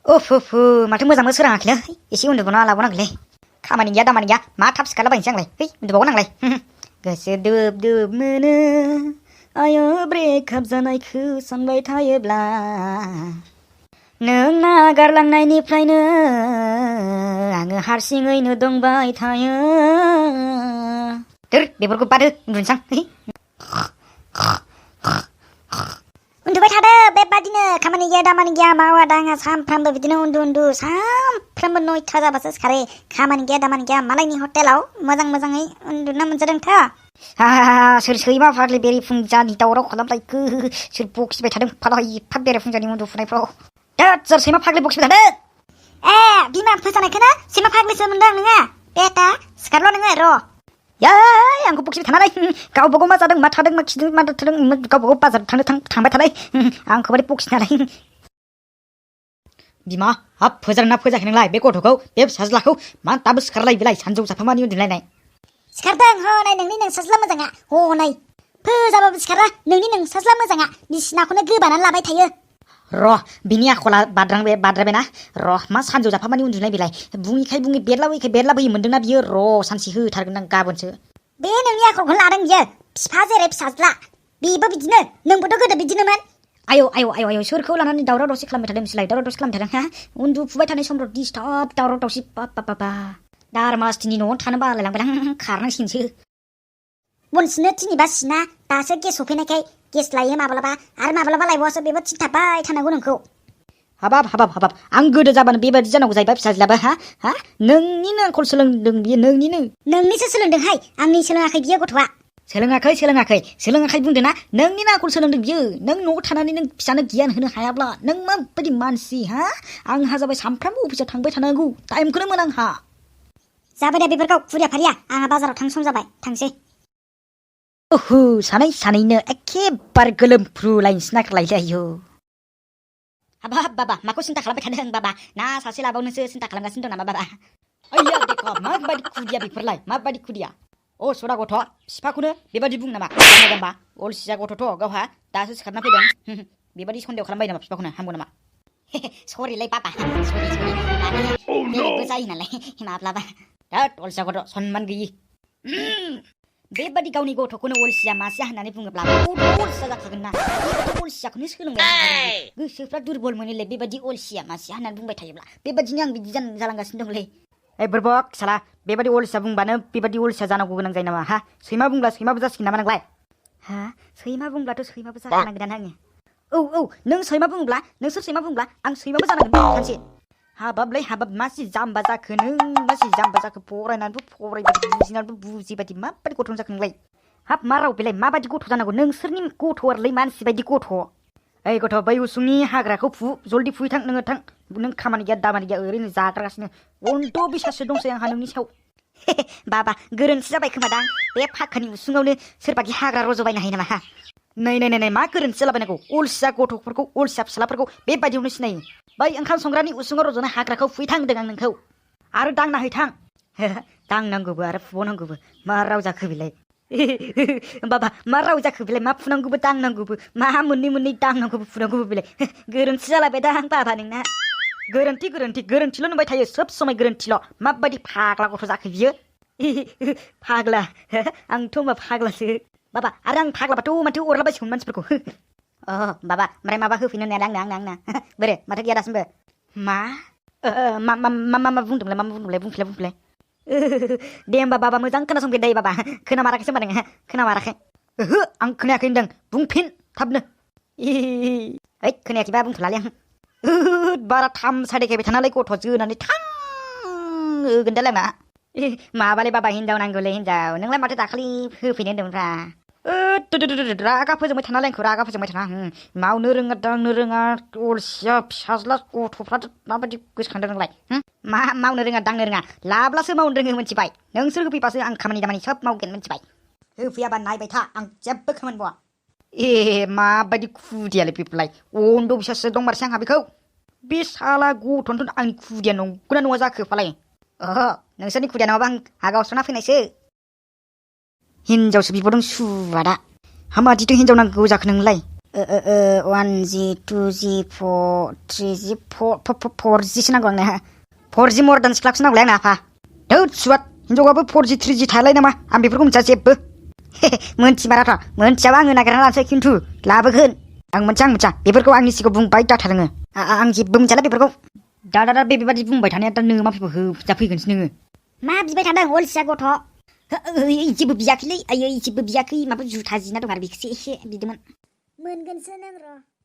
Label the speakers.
Speaker 1: उफुफु माथो मोजांबो सोराङाखैलै एसे उन्दुबावना लाबावनांगौलै खामानि गैया दामानि गैया मा थाब सिखारलाबायनोसै आंलाय उन्दुबावगोन आंलाय गोसो दोब दोब मोनो आयो ब्रेकआप जानायखौ सानबाय थायोब्ला नों नागारलांनायनिफ्रायनो आङो हारसिङैनो दंबाय थायो दोर बेफोरखौ बादो उन्दुनोसां उन्दुबाय थादो बेबादिनो खामानि गैया दामानि गैया मावा दाङा सानफ्रामबो बिदिनो उन्दु सानफ्रामबो 9टा जाबासो सिखारो खामानि गैया दामानि गैया मालायनि हटेलाव मोजाङै उन्दुना मोनजादोंथ' सोर सैमा फाग्लि बेरेफुंजानि दावराव खालामलायखो सोर बखिबाय थादों फाला एफा बेरेफुंजानि उन्दुफुनायफ्राव दोद सोर सैमा फाग्लि बखिबाय थादों बिमा फोसानायखौनो सैमा फाग्लिसो मोनदों नोङो बेटा सिखारल' नोङो र' याय आंखौ बखिबाय थानानै गावबागाव मा जादों मा थादों मा खिदों मा थादों गावबागाव बाजार थांबाय थानाय आंखौ बादि बखिनानै बिमा हाब फोजादोंना फोजायाखै नोंलाय बे गथ'खौ बे फिसाज्लाखौ मा दाबो सिखारलाय बेलाय सानजौ जाफामानि उन्दुलायनाय
Speaker 2: सिखारदों हनै नोंनि नोंसाज्ला मोजाङा हनै फोजाबाबो सिखारा नोंनि नोंसाज्ला मोजाङा बिसिनाखौनो गोबानानै लाबाय थायो
Speaker 1: र' बिनि आखला बाद्रायबायना र' मा सानजौ जाफामानि उन्दुनाय बेलाय बुङिखाय बेरलाबोयै मोन्दोंना बियो र' सानसे होथारगोन आं गाबोनसो
Speaker 2: बे नोंनि आखलखौनो लादों बियो बिफा जेरै फिसाज्ला बेबो बिदिनो नोंबोथ' गोदो बिदिनोमोन
Speaker 1: आयौ सोरखौ लानानै दावराव दावसि खालामबाय थादों नोंसोरलाय दावराव दावसि खालामबाय थादों उन्दुफुबाय थानाय समफ्राव दिस्टार्ब दावराव दावसि बाबा दारमासथिनि न'आव थानो बालायलांबाय आं खारनांसिगोनसो
Speaker 2: बनसिनो थिनिबा सिना दासो गेस सफैनायखाय गेस लायो माब्लाबा आरो माब्लाबा लायबावासो बेबो थिनथाबबाय थानांगौ नोंखौ
Speaker 1: हाबाब आं गोदो जाबानो बेबायदि जानांगौ जाहैबाय फिसाज्लायाबो हा नोंनिनो आंखौ सोलोंदों बियो
Speaker 2: नोंनिसो सोलोंदोंहाय आंनि सोलोङाखै बियो गथ'आ
Speaker 1: सोलोङाखै बुंदों ना नोंनिनो आंखौ सोलोंदों बियो नों न'आव थानानै नों फिसानो गियान होनो हायाब्ला नों माबायदि मानसि आंहा जाबाय सानफ्रामबो अफिसाव थांबाय थानांगौ टाइमखौनो मोना आंहा
Speaker 2: जाबाय दे बेफोरखौ खुरिया फारिया आंहा बाजाराव थांनो सम जाबाय थांसै
Speaker 1: सानैनो एखेबारे गोलोमफ्रुलायनोसो नागिरलायलै आयौ हाबाब बाबा माखौ सिन्था खालामबाय थादों बाबा ना सासे लाबावनोसो सिन्था खालामगासिनो दं नामा बाबा आइया देखो माबायदि खुदिया बेफोरलाय माबायदि खुदिया सरा गथ' बिफाखौनो बेबायदि बुं नामा जाम्बा अलसिया गथ'थ' गावहा दासो सिखारना फैदों बेबायदि सन्देह खालामबाय नामा बिफाखौनो हामगौ नामा
Speaker 2: सरिलै बाबा सरि बेबो जायो नालाय माब्लाबा
Speaker 1: दाद अलसिया गथ' सनमान गैयि बेबायदि गावनि गथ'खौनो अलसिया मासिया होननानै बुङोब्ला अलसिया जाखागोन ना बेबायदि अलसियाखौनो सोलोंबाय गोसोफ्रा दुरबल मोनोलै बेबायदि अलसिया मासिया होननानै बुंबाय थायोब्ला बेबायदिनो आं बिदि जालांगासिनो दंलै बोरबक साला बेबायदि अलसिया बुंबानो बेबायदि अलसिया जानांगौ गोनां जायो नामा सैमा बुंब्ला सैमाबो जासिगोन नामा नोंलाय सैमा बुंब्लाथ' सैमाबो जाखानांगोन आङो औ नों सैमा बुंब्ला नोंसोर सैमा बुंब्ला आं सैमाबो जानांगोन सानसे हाबाब मासि जाम्बा जाखो नों मासि जाम्बा जाखो फरायबायदि बुजिनानैबो बुजिबायदि माबायदि गथ' जाखो नोंलाय हाब मा राव बेलाय माबायदि गथ' जानांगौ नोंसोरनि गथ'आलाय मानसि बायदि गथ' ओइ गथ' बै उसुंनि हाग्राखौ जल्दि फुहैथां थां नों खामानि गैया दामानि गैया ओरैनो जाग्रागासिनो अन्द' बिसासो दंसै आंहा नोंनि सायाव बाबा गोरोन्थि जाबाय खोमादां बे फाखानि उसुङावनो सोरबादि हाग्रा रज'बायनो हायो नामा नै मा गोरोन्थि जालाबायनांगौ अलसिया गथ'फोरखौ अलसिया फिसालाफोरखौ बेबायदियावनो सिनायो बै ओंखाम संग्रानि उसुङाव रज'नाय हाग्राखौ फुहैथां होनदों आं नोंखौ आरो दांना हैथां दांनांगौबो आरो फुबावनांगौबो मा राव जाखो बेलाय बाबा मा राव जाखो बेलाय मा फुनांगौबो दांनांगौबो मा मोननै दांनांगौबो फुनांगौबो बेलाय गोरोन्थि जालायबाय दां बाबा नोंना गोरोन्थिल' नुबाय थायो सब समाय गोरोन्थिल' माबायदि फाग्ला गथ' जाखो बियो फाग्ला आंथ' होनबा फाग्लासो बाबा आरो आं फाग्लाबाथ' माथो अरलाबायसिगौमोन मानसिफोरखौ बाबा ओमफ्राय माबा होफैनो होननायालाय आंना बोरो माथो गैया दासिमबो मा बुंदोंलाय बुंफिनलाय दे होमबा बाबा मोजां खोनासंफिन दे बाबा खोनामाराखैसो होनबा नोङो खोनामाराखै आं खोनायाखै होनदों बुंफिन थाबनो खोनायाखैबा बुंथ'लालै आं बारा थामसा देखायबाय थानालाय गथ' जोनानै थां होगोन दालाय आंना माबालै बाबा हिनजाव नांगौलै हिनजाव नोंलाय माथो दाखालि होफैनो होन्दोंमोनफ्रा रागा फोजोंबाय थानालाय आंखौ रागा फोजोंबाय थाना मावनो रोङा दांनो रोङा अलसिया फिसाज्ला गथ'फ्राथ' माबायदि गोसोखांदों नोंलाय मा मावनो रोङा दांनो रोङा लाब्लासो मावनो रोङो मिथिबाय नोंसोर होफैबासो आं खामानि दामानि सब मावगोन मिथिबाय होफैयाबा नायबाय था आं जेबो खामानि मावा माबायदि खुदियालै बेफोरलाय अन्द' बिसासो दंमारसै आंहा बेखौ बे साला गथ'नोथ' आंनि खुदिया नंगौना नङा जाखो फालाय नोंसोरनि खुदिया नङाबा आं हा गावस्राना फैनायसो हिनजावसो बिबावदों सुवादा मादिथ' हिनजाव नांगौ जाखो नोंलाय 1G 2G 3G 4Gसो नांगौ आंनो 4G मर्दान सिख्लाखौसो नांगौलै आंनो आफा धोद सुवाद हिनजावबाबो 4G 3G थायालाय नामा आं बेफोरखौ मिथिया जेबो मोनथिमाराथ' मोनथियाबा आङो नागिरना लानोसै खिन्थु लाबोगोन आं मिथिया बेफोरखौ आंनि सिगाङाव बुंबाय दाथा नोङो आं जेबो मिथियालै बेफोरखौ दा बेबादि बुंबाय थानाया दा नोङो मा होजाफैगोनसो नोङो
Speaker 2: मा बिबाय थादों अलसिया गथ'
Speaker 1: जेबो बियाखैलै आयै जेबो बियाखै माबा जुथा जिना दं आरो बेखौसो एसे बिदोंमोन
Speaker 2: मोनगोनसो नों र'